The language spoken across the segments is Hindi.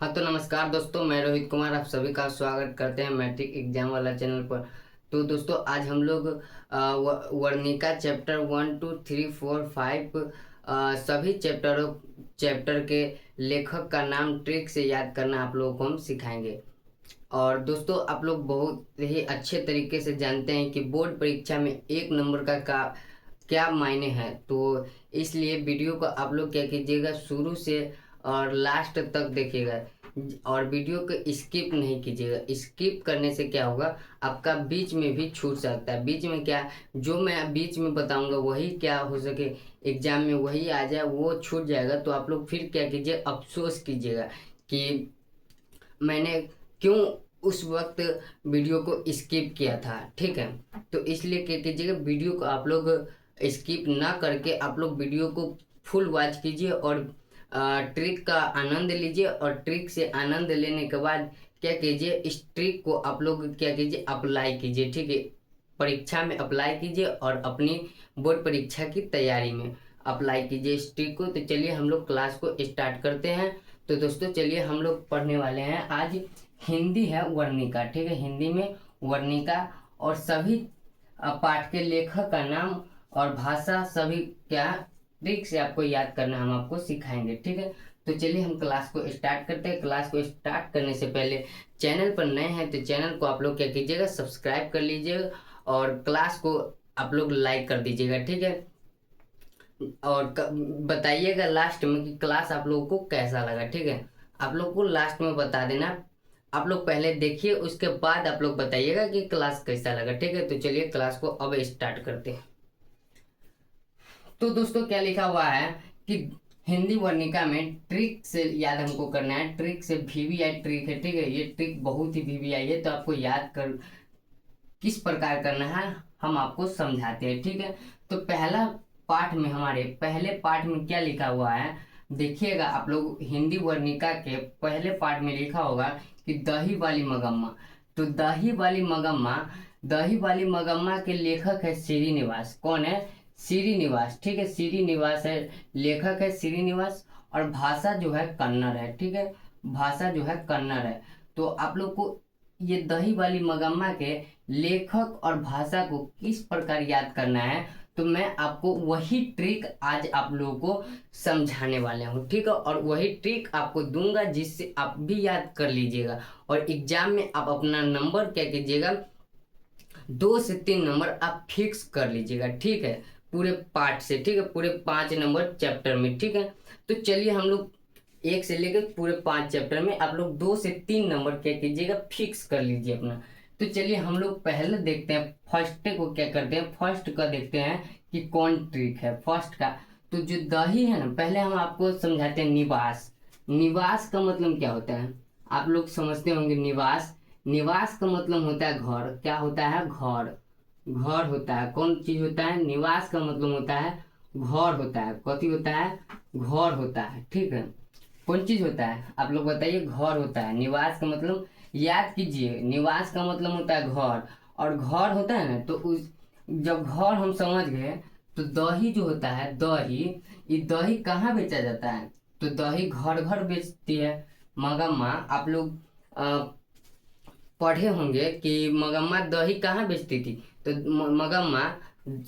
हाँ तो नमस्कार दोस्तों, मैं रोहित कुमार आप सभी का स्वागत करते हैं मैट्रिक एग्जाम वाला चैनल पर। तो दोस्तों आज हम लोग वर्णिका चैप्टर 1 2 3 4 5 सभी चैप्टर के लेखक का नाम ट्रिक से याद करना आप लोगों को हम सिखाएंगे। और दोस्तों आप लोग बहुत ही अच्छे तरीके से जानते हैं कि बोर्ड परीक्षा में 1 नंबर का क्या मायने हैं। तो इसलिए वीडियो को आप लोग क्या कीजिएगा, शुरू से और लास्ट तक देखिएगा और वीडियो को स्किप नहीं कीजिएगा। स्किप करने से क्या होगा, आपका बीच में भी छूट सकता है। बीच में क्या, जो मैं बीच में बताऊंगा वही क्या हो सके एग्जाम में वही आ जाए, वो छूट जाएगा तो आप लोग फिर क्या कीजिए, अफसोस कीजिएगा कि मैंने क्यों उस वक्त वीडियो को स्किप किया था। ठीक है, तो इसलिए क्या कीजिएगा, वीडियो को आप लोग स्किप ना करके आप लोग वीडियो को फुल वॉच कीजिए और ट्रिक का आनंद लीजिए। और ट्रिक से आनंद लेने के बाद क्या कीजिए, इस ट्रिक को आप लोग क्या कीजिए, अप्लाई कीजिए। ठीक है, परीक्षा में अप्लाई कीजिए और अपनी बोर्ड परीक्षा की तैयारी में अप्लाई कीजिए इस ट्रिक को। तो चलिए हम लोग क्लास को स्टार्ट करते हैं। तो दोस्तों चलिए हम लोग पढ़ने वाले हैं आज हिंदी है वर्णिका। ठीक है, हिंदी में वर्णिका और सभी पाठ के लेखक का नाम और भाषा सभी क्या ट्रिक से आपको याद करना हम आपको सिखाएंगे। ठीक है, तो चलिए हम क्लास को स्टार्ट करते हैं। क्लास को स्टार्ट करने से पहले चैनल पर नए हैं तो चैनल को आप लोग क्या कीजिएगा, सब्सक्राइब कर लीजिएगा और क्लास को आप लोग लाइक कर दीजिएगा। ठीक है, और बताइएगा लास्ट में कि क्लास आप लोगों को कैसा लगा। ठीक है, आप लोग को लास्ट में बता देना। आप लोग पहले देखिए, उसके बाद आप लोग बताइएगा कि क्लास कैसा लगा। ठीक है, तो चलिए क्लास को अब स्टार्ट करते हैं। तो दोस्तों क्या लिखा हुआ है कि हिंदी वर्णिका में ट्रिक से याद हमको करना है। ट्रिक से वीवीआई ट्रिक है। ठीक है, ये ट्रिक बहुत ही वीवीआई है, तो आपको याद कर किस प्रकार करना है हम आपको समझाते हैं। ठीक है, तो पहला पाठ में, हमारे पहले पाठ में क्या लिखा हुआ है देखिएगा आप लोग। हिंदी वर्णिका के पहले पाठ में लिखा होगा कि दही वाली मगम्मा। तो दही वाली मगम्मा के लेखक है श्रीनिवास। कौन है? श्रीनिवास। ठीक है, श्रीनिवास है लेखक, है श्रीनिवास। और भाषा जो है कन्नड़ है। ठीक है, भाषा जो है कन्नड़ है। तो आप लोग को ये दही वाली मगम्मा के लेखक और भाषा को किस प्रकार याद करना है, तो मैं आपको वही ट्रिक आज आप लोगों को समझाने वाले हूँ। ठीक है, और वही ट्रिक आपको दूंगा जिससे आप भी याद कर लीजिएगा और एग्जाम में आप अपना नंबर क्या कीजिएगा, 2 से 3 नंबर आप फिक्स कर लीजिएगा। ठीक है, पूरे पार्ट से। ठीक है, पूरे 5 नंबर चैप्टर में। ठीक है, तो चलिए हम लोग 1 से लेकर पूरे 5 चैप्टर में आप लोग 2 से 3 नंबर क्या कीजिएगा, फिक्स कर लीजिए अपना। तो चलिए हम लोग पहले देखते हैं फर्स्ट को क्या करते हैं। फर्स्ट का देखते हैं कि कौन ट्रिक है फर्स्ट का। तो जो दही है ना, पहले हम आपको समझाते हैं निवास। निवास का मतलब क्या होता है, आप लोग समझते होंगे। निवास, निवास का मतलब होता है घर। क्या होता है? घर। घर होता है, कौन चीज होता है? निवास का मतलब होता है घर होता है। कथी होता है? घर होता है। ठीक है, कौन चीज होता है आप लोग बताइए? घर होता है। निवास का मतलब याद कीजिए, निवास का मतलब होता है घर। और घर होता है ना, तो उस जब घर हम समझ गए तो दही जो होता है, दही, ये दही कहाँ बेचा जाता है? तो दही घर घर बेचती है मगम्मा। आप लोग पढ़े होंगे कि मगम्मा दही कहाँ बेचती थी। तो मगम्मा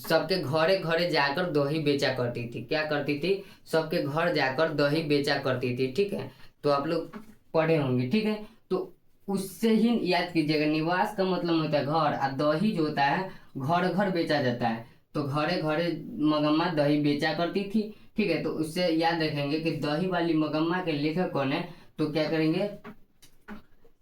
सबके घरे घरे जाकर दही बेचा करती थी। क्या करती थी? सबके घर जाकर दही बेचा करती थी। ठीक है, तो आप लोग पढ़े होंगे। ठीक है, तो उससे ही याद कीजिएगा। निवास का मतलब होता है घर और दही जो होता है घर घर बेचा जाता है। तो घरे घरे मगम्मा दही बेचा करती थी। ठीक है, तो उससे याद रखेंगे कि दही वाली मगम्मा के लेखक कौन है। तो क्या करेंगे,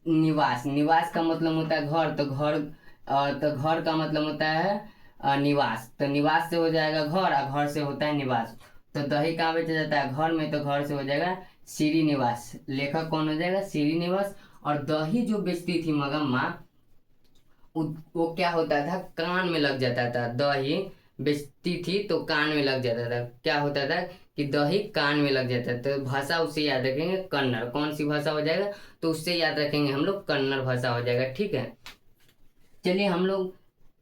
निवास। निवास का मतलब होता है घर, तो घर तो घर का मतलब होता है निवास। तो निवास से हो जाएगा घर और घर से होता है निवास। तो दही कहाँ बेचा जाता है? घर में। तो घर से हो जाएगा श्रीनिवास। लेखक कौन हो जाएगा? श्रीनिवास। और दही जो बेचती थी मगम्मा, वो क्या होता था, कान में लग जाता था। दही बेचती थी तो कान में लग जाता था। क्या होता था कि दही कान में लग जाता था। तो भाषा उससे याद रखेंगे कन्नड़। कौन सी भाषा हो जाएगा? तो उससे याद रखेंगे हम लोग कन्नड़ भाषा हो जाएगा। ठीक है, चलिए हम लोग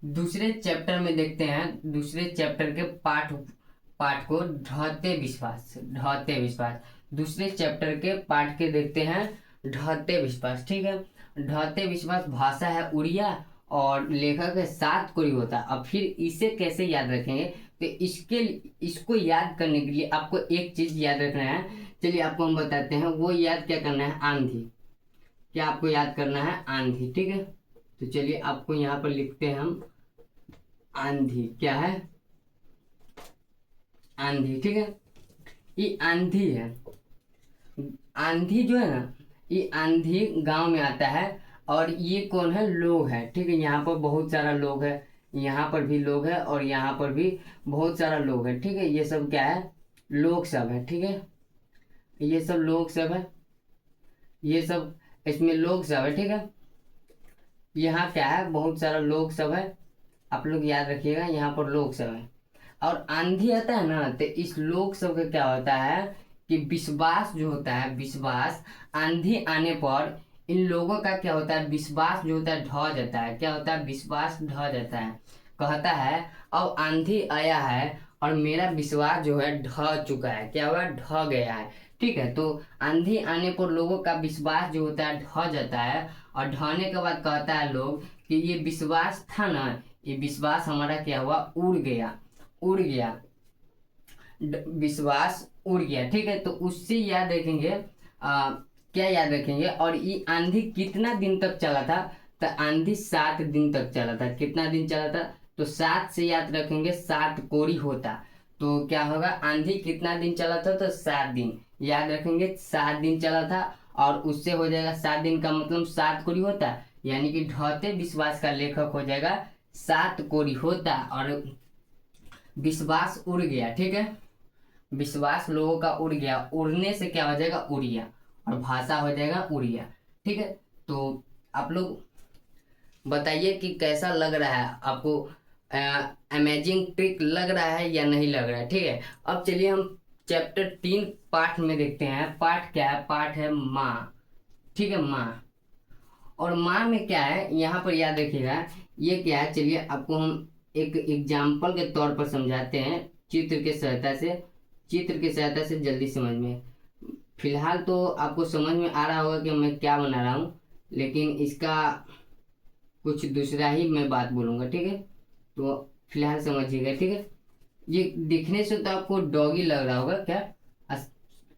दूसरे चैप्टर में देखते हैं। दूसरे चैप्टर के पाठ पाठ को ढहते विश्वास। ढहते विश्वास दूसरे चैप्टर के पाठ के देखते हैं। ढहते विश्वास, ठीक है। ढहते विश्वास भाषा है उड़िया और लेखक है सात कोई होता। अब फिर इसे कैसे याद रखेंगे, तो इसको याद करने के लिए आपको एक चीज याद रखना है। चलिए आपको हम बताते हैं, वो याद क्या करना है, आंधी। क्या आपको याद करना है, आंधी, ठीक है। तो चलिए आपको यहाँ पर लिखते हैं हम, आंधी क्या है, आंधी, ठीक है। ये आंधी है, आंधी जो है ना, ये आंधी गांव में आता है। और ये कौन है, लोग है, ठीक है। यहाँ पर बहुत सारा लोग है, यहाँ पर भी लोग है और यहाँ पर भी बहुत सारा लोग है, ठीक है। ये सब क्या है, लोग सब है, ठीक है। ये सब लोग सब है, ये सब इसमें लोग सब है, ठीक है। यहाँ क्या है, बहुत सारा लोग सब है, आप लोग याद रखिएगा, यहाँ पर लोग सब है। और आंधी आता है ना, तो इस लोग सब का क्या होता है कि विश्वास जो होता है, विश्वास आंधी आने पर इन लोगों का क्या होता है, विश्वास जो होता है ढह जाता है। क्या होता है, विश्वास ढह जाता है। कहता है अब आंधी आया है और मेरा विश्वास जो है ढह चुका है, क्या हुआ, ढह गया है, ठीक है। तो आंधी आने पर लोगों का विश्वास जो होता है ढह जाता है। और ढहने के बाद कहता है लोग कि ये विश्वास था ना, ये विश्वास हमारा क्या हुआ, उड़ गया, उड़ गया, विश्वास उड़ गया, ठीक है। तो उससे याद रखेंगे, क्या याद रखेंगे, और ये आंधी कितना दिन तक चला था, तो आंधी 7 दिन तक चला था। कितना दिन चला था, तो 7 से याद रखेंगे, 7 कोड़ी होता। तो क्या होगा, आंधी कितना दिन चला था, तो 7 दिन, याद रखेंगे 7 दिन चला था। और उससे हो जाएगा 7 दिन का मतलब 7 कोड़ी होता, यानी कि ढहते विश्वास का लेखक हो जाएगा 7 कोड़ी होता। और विश्वास उड़ गया, ठीक है। विश्वास लोगों का उड़ गया, उड़ने से क्या हो जाएगा, उड़िया, और भाषा हो जाएगा उड़िया, ठीक है। तो आप लोग बताइए कि कैसा लग रहा है आपको, अमेजिंग ट्रिक लग रहा है या नहीं लग रहा है, ठीक है। अब चलिए हम चैप्टर 3 पाठ में देखते हैं। पाठ क्या है, पाठ है माँ, ठीक है, माँ। और माँ में क्या है, यहाँ पर याद रखिएगा, ये क्या है, चलिए आपको हम एक एग्जाम्पल के तौर पर समझाते हैं, चित्र के सहायता से, चित्र की सहायता से जल्दी समझ में। फिलहाल तो आपको समझ में आ रहा होगा कि मैं क्या बना रहा हूँ, लेकिन इसका कुछ दूसरा ही मैं बात बोलूँगा, ठीक है। तो फिलहाल समझिएगा, ठीक है। ये दिखने से तो आपको डॉगी लग रहा होगा, क्या,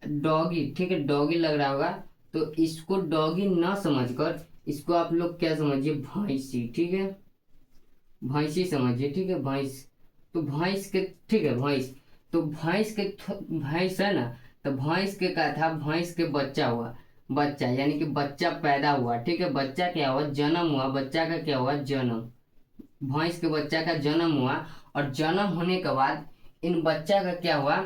डॉगी, ठीक है, डॉगी लग रहा होगा। तो इसको डॉगी ना समझकर इसको आप लोग क्या समझिए, भैंसी, ठीक है, भैंसी समझिए, ठीक है, भैंस। तो भैंस के, ठीक है, भैंस। तो भैंस के, भैंस है ना, तो भैंस के क्या था, भैंस के बच्चा हुआ, बच्चा यानी कि बच्चा पैदा हुआ, ठीक है। बच्चा क्या हुआ, जन्म हुआ, बच्चा का क्या हुआ, जन्म, भैंस के बच्चा का जन्म हुआ। और जन्म होने के बाद इन बच्चा का क्या हुआ,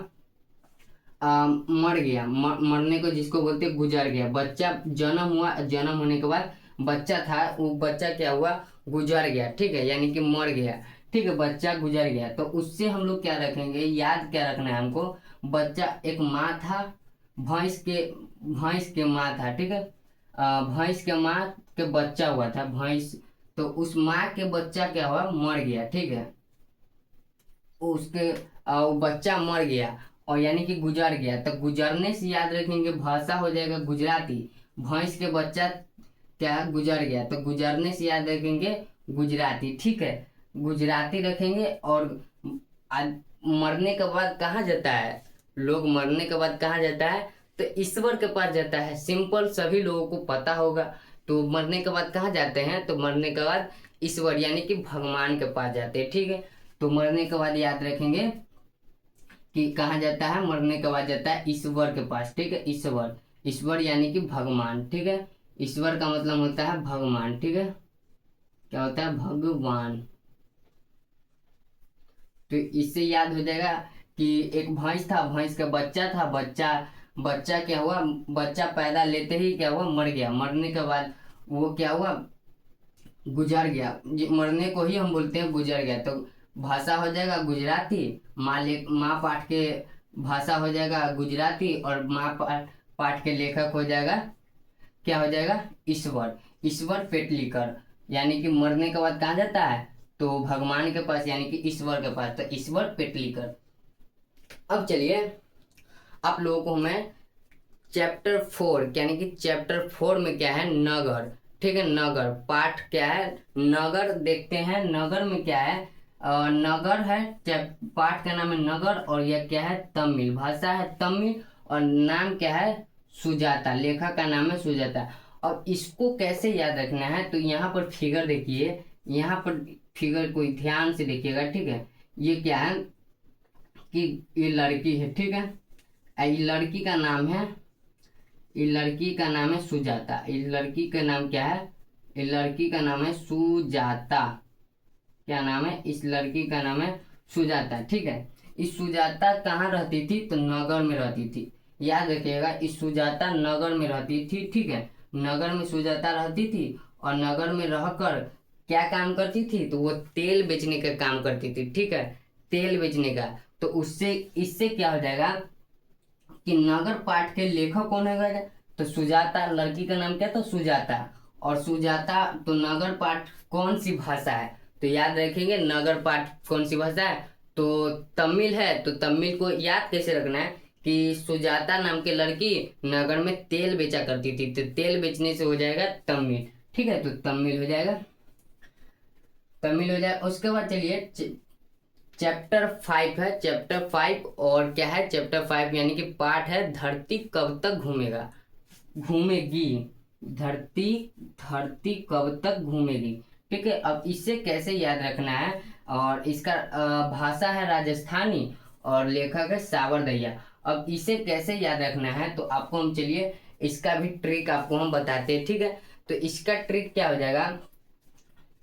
मर गया, मरने को जिसको बोलते हैं गुजर गया। बच्चा जन्म हुआ, जन्म होने के बाद बच्चा था, वो बच्चा क्या हुआ, गुजर गया, ठीक है, यानी कि मर गया, ठीक है, बच्चा गुजर गया। तो उससे हम लोग क्या रखेंगे, याद क्या रखना है हमको, बच्चा एक माँ था, भैंस के माँ था, ठीक है, भैंस के माँ के बच्चा हुआ था, भैंस। तो उस माँ के बच्चा क्या हुआ, मर गया, ठीक है, उसके वो बच्चा मर गया और यानी कि गुजर गया। तो गुजरने से याद रखेंगे, भाषा हो जाएगा गुजराती। भैंस के बच्चा क्या, गुजर गया, तो गुजरने से याद रखेंगे गुजराती, ठीक है, गुजराती रखेंगे। और मरने के बाद कहाँ जाता है, लोग मरने के बाद कहाँ जाता है, तो ईश्वर के पास जाता है। सिंपल, सभी लोगों को पता होगा। तो मरने के बाद कहाँ जाते हैं, तो मरने के बाद ईश्वर यानी कि भगवान के पास जाते हैं, ठीक है। तो मरने के बाद याद रखेंगे कि कहाँ जाता है, मरने के बाद जाता है ईश्वर के पास, ठीक है, ईश्वर, ईश्वर यानी कि भगवान, ठीक है। ईश्वर का मतलब होता है भगवान, ठीक है, क्या होता है, भगवान। तो इससे याद हो जाएगा कि एक भैंस था, भैंस का बच्चा था, बच्चा, बच्चा क्या हुआ, बच्चा पैदा लेते ही क्या हुआ, मर गया। मरने के बाद वो क्या हुआ, गुजर गया। मरने को ही हम बोलते हैं गुजर गया। तो भाषा हो जाएगा गुजराती, माँ पाठ के भाषा हो जाएगा गुजराती, और पाठ के लेखक हो जाएगा, क्या हो जाएगा, ईश्वर, ईश्वर पेटलीकर। यानी कि मरने के बाद कहाँ जाता है, तो भगवान के पास यानी कि ईश्वर के पास, तो ईश्वर पेटलीकर। अब चलिए आप लोगों को मैं चैप्टर 4 यानी कि चैप्टर 4 में क्या है, नगर। ठीक है, नगर पाठ क्या है, नगर। देखते हैं नगर में क्या है। नगर है, पाठ का नाम है नगर, और यह क्या है, तमिल भाषा है, तमिल। और नाम क्या है, सुजाता, लेखक का नाम है सुजाता। अब इसको कैसे याद रखना है, तो यहाँ पर फिगर देखिए, यहाँ पर फिगर को ध्यान से देखिएगा। ठीक है, ये क्या है कि ये लड़की है। ठीक है, ये लड़की का नाम है, ये लड़की का नाम है सुजाता। इस लड़की का नाम क्या है, इस लड़की का नाम है सुजाता। क्या नाम है, इस लड़की का नाम है सुजाता। ठीक है, इस सुजाता कहाँ रहती थी, तो नगर में रहती थी। याद रखिएगा, इस सुजाता नगर में रहती थी। ठीक है, नगर में सुजाता रहती थी, और नगर में रहकर क्या काम करती थी, तो वो तेल बेचने का काम करती थी। ठीक है, तेल बेचने का। तो उससे इससे क्या हो जाएगा कि नगर पाठ के लेखक कौन होगा, तो सुजाता, लड़की का नाम क्या था, सुजाता। और सुजाता, तो नगर पाठ कौन सी भाषा है, तो याद रखेंगे नगर पाठ कौन सी भाषा है, तो तमिल है। तो तमिल को याद कैसे रखना है कि सुजाता नाम की लड़की नगर में तेल बेचा करती थी, तो तेल बेचने से हो जाएगा तमिल। ठीक है, तो तमिल हो जाएगा, तमिल हो जाएगा। उसके बाद चलिए चैप्टर 5 है, चैप्टर 5। और क्या है, चैप्टर 5 यानी कि पाठ है धरती कब तक घूमेगा, घूमेगी। धरती, धरती कब तक घूमेगी। ठीक है, अब इसे कैसे याद रखना है, और इसका भाषा है राजस्थानी, और लेखक है सावर दहिया। अब इसे कैसे याद रखना है, तो आपको हम चलिए इसका भी ट्रिक आपको हम बताते हैं। ठीक है, तो इसका ट्रिक क्या हो जाएगा,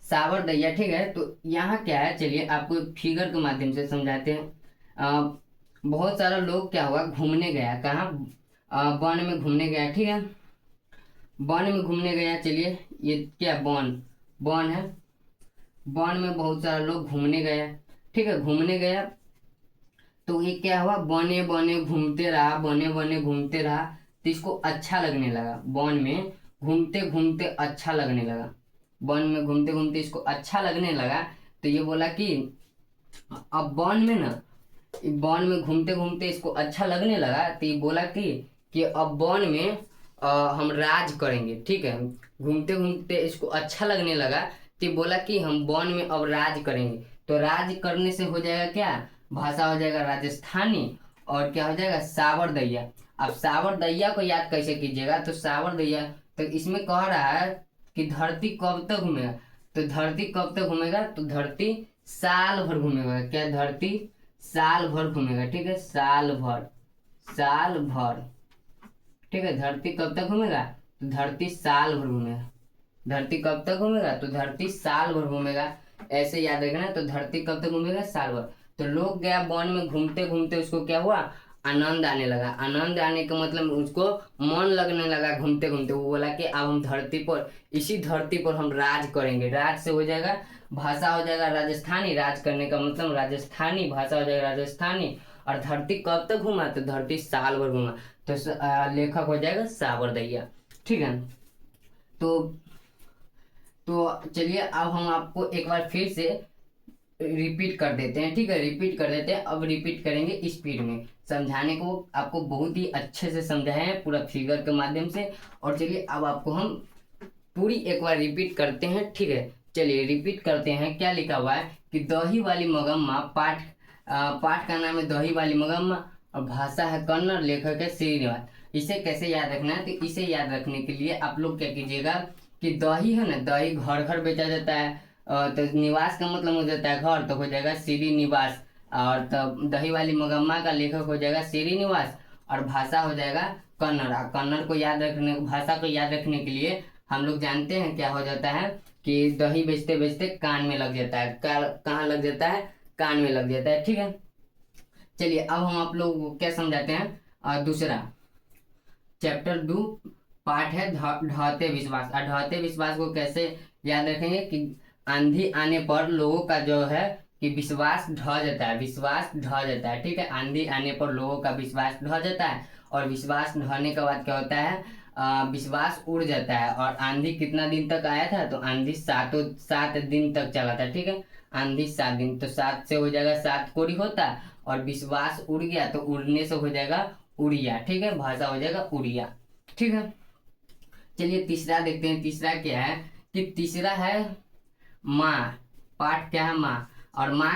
सावर दैया। ठीक है, तो यहाँ क्या है, चलिए आपको फिगर के माध्यम से समझाते हैं। बहुत सारा लोग क्या हुआ, घूमने गया, कहाँ, वन में घूमने गया। ठीक है, वन में घूमने गया। चलिए ये क्या, वन, वन है, वन में बहुत सारा लोग घूमने गया। ठीक है, घूमने गया, तो ये क्या हुआ, बने बने घूमते रहा, बने बने घूमते रहा, तो इसको अच्छा लगने लगा, वन में घूमते घूमते अच्छा लगने लगा, वन में घूमते घूमते इसको अच्छा लगने लगा। तो ये बोला कि अब वन में ना, वन में घूमते घूमते इसको अच्छा लगने लगा, तो ये बोला कि अब वन में हम राज करेंगे। ठीक है, घूमते घूमते इसको अच्छा लगने लगा, तो ये बोला कि हम वन में अब राज करेंगे। तो राज करने से हो जाएगा क्या, भाषा हो जाएगा राजस्थानी, और क्या हो जाएगा, सावर दैया। अब सावर दैया को याद कैसे कीजिएगा, तो सावर दैया, तो इसमें कह रहा है कि धरती कब तक घूमेगा, तो धरती कब तक घूमेगा, तो धरती साल भर घूमेगा। क्या, धरती साल भर घूमेगा। ठीक है, साल भर, साल भर। ठीक है, धरती कब तक घूमेगा, तो धरती साल भर घूमेगा। धरती कब तक घूमेगा, तो धरती साल भर घूमेगा। ऐसे याद रखना, तो धरती कब तक घूमेगा, साल भर। तो लोग गया वन में, घूमते घूमते उसको क्या हुआ, आनंद आने लगा। आनंद आने का मतलब उसको मन लगने लगा घूमते घूमते। वो बोला कि अब हम धरती पर, इसी धरती पर हम राज करेंगे। राज से हो जाएगा, भाषा हो जाएगा राजस्थानी, राज करने का मतलब राजस्थानी, भाषा हो जाएगा राजस्थानी। और धरती कब तक घूमा, तो धरती साल भर घूमा। तो लेखक हो जाएगा सावर दैया। ठीक है, तो चलिए अब हम आपको एक बार फिर से रिपीट कर देते हैं। ठीक है, रिपीट कर देते हैं। अब रिपीट करेंगे स्पीड में, समझाने को आपको बहुत ही अच्छे से समझाए हैं पूरा फिगर के माध्यम से। और चलिए अब आपको हम पूरी एक बार रिपीट करते हैं। ठीक है, चलिए रिपीट करते हैं। क्या लिखा हुआ है कि दही वाली मगम्मा, पाठ पाठ का नाम है दही वाली मगम्मा, और भाषा है कन्नड़, लेखक है श्रीनिवास। इसे कैसे याद रखना है, तो इसे याद रखने के लिए आप लोग क्या कीजिएगा कि दही है ना, दही घर घर बेचा जाता है। तो निवास का मतलब हो जाता है घर, तो हो जाएगा श्रीनिवास। और तब दही वाली मगम्मा का लेखक हो जाएगा श्रीनिवास, और भाषा हो जाएगा कन्नड़। कन्नड़ को याद रखने, भाषा को याद रखने के लिए हम लोग जानते हैं क्या हो जाता है कि दही बेचते बेचते कान में लग जाता है। कहाँ लग जाता है, कान में लग जाता है। ठीक है, चलिए अब हम आप लोग को क्या समझाते हैं, दूसरा चैप्टर 2 पाठ है ढहते विश्वास। और ढहते विश्वास को कैसे याद रखेंगे कि आंधी आने पर लोगों का जो है कि विश्वास ढह जाता है, विश्वास ढह जाता है। ठीक है, आंधी आने पर लोगों का विश्वास ढह जाता है, और विश्वास ढहने के बाद क्या होता है, विश्वास उड़ जाता है। और आंधी कितना दिन तक आया था, तो आंधी 7 दिन तक चला था। ठीक है, आंधी 7 दिन, तो 7 से हो जाएगा 7 कोड़ी होता, और विश्वास उड़ गया तो उड़ने से हो जाएगा उड़िया, ठीक है, भाषा हो जाएगा उड़िया, ठीक है। चलिए तीसरा देखते हैं, तीसरा क्या है कि तीसरा है माँ। पाठ क्या है, माँ। और माँ,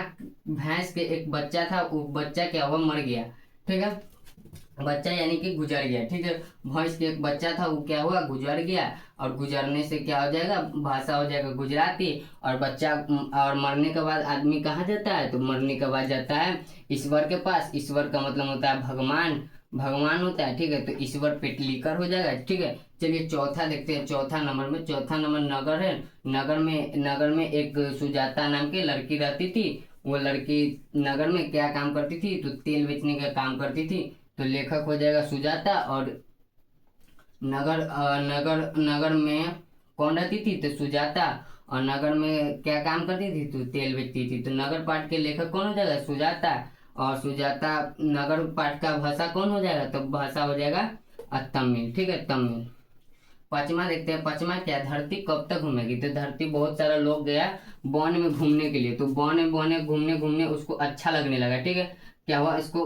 भैंस के एक बच्चा था, वो बच्चा क्या हुआ, मर गया, ठीक है। बच्चा यानी कि गुजर गया, ठीक है। भैंस के एक बच्चा था, वो क्या हुआ, गुजर गया। और गुजरने से क्या हो जाएगा, भाषा हो जाएगा गुजराती। और बच्चा और मरने के बाद आदमी कहाँ जाता है, तो मरने के बाद जाता है ईश्वर के पास। ईश्वर का मतलब होता है भगवान, भगवान होता है, ठीक है। तो ईश्वर पेटलीकर हो जाएगा, ठीक है। चलिए चौथा देखते हैं, चौथा नंबर में, चौथा नंबर नगर है। नगर में एक सुजाता नाम की लड़की रहती थी। वो लड़की नगर में क्या काम करती थी, तो तेल बेचने का काम करती थी। तो लेखक हो जाएगा सुजाता। और नगर में कौन रहती थी, तो सुजाता। और नगर में क्या काम करती थी, तो तेल बेचती थी। तो नगर पाठ के लेखक कौन हो जाएगा, सुजाता। और सुजाता, नगर पाठ का भाषा कौन हो जाएगा, तो भाषा हो जाएगा तमिल, ठीक है, तमिल। पांचवा देखते हैं, पांचवा क्या, धरती कब तक घूमेगी। तो धरती, बहुत सारा लोग गया वन में घूमने के लिए। तो वन में घूमने घूमने उसको अच्छा लगने लगा, ठीक है। क्या हुआ, इसको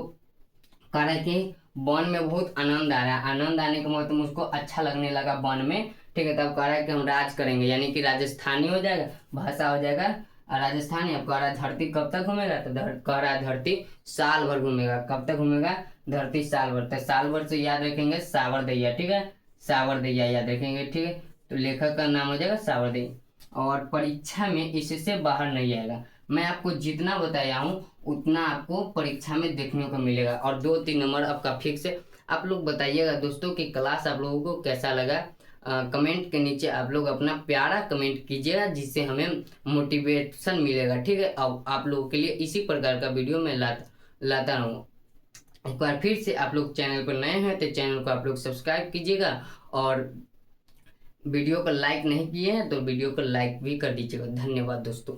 कह रहा है कि वन में बहुत आनंद आ रहा है। आनंद आने का मतलब उसको अच्छा लगने लगा वन में, ठीक है। तब कह रहा है कि हम राज करेंगे, यानी कि राजस्थानी हो जाएगा, भाषा हो जाएगा राजस्थानी। अब कह रहा है धरती कब तक घूमेगा, तो कह रहा है धरती साल भर घूमेगा। कब तक घूमेगा, धरती साल भर। तो साल भर से याद रखेंगे सावरदैया, ठीक है, सावरदैया याद रखेंगे, ठीक है। तो लेखक का नाम हो जाएगा सावरदैया। और परीक्षा में इससे बाहर नहीं आएगा। मैं आपको जितना बताया हूँ उतना आपको परीक्षा में देखने को मिलेगा। और 2-3 नंबर आपका फिक्स है। आप लोग बताइएगा दोस्तों कि क्लास आप लोगों को कैसा लगा। कमेंट के नीचे आप लोग अपना प्यारा कमेंट कीजिएगा, जिससे हमें मोटिवेशन मिलेगा, ठीक है। अब आप लोगों के लिए इसी प्रकार का वीडियो मैं लाता रहूँ। एक बार फिर से आप लोग चैनल पर नए हैं तो चैनल को आप लोग सब्सक्राइब कीजिएगा। और वीडियो को लाइक नहीं किए हैं तो वीडियो को लाइक भी कर दीजिएगा। धन्यवाद दोस्तों।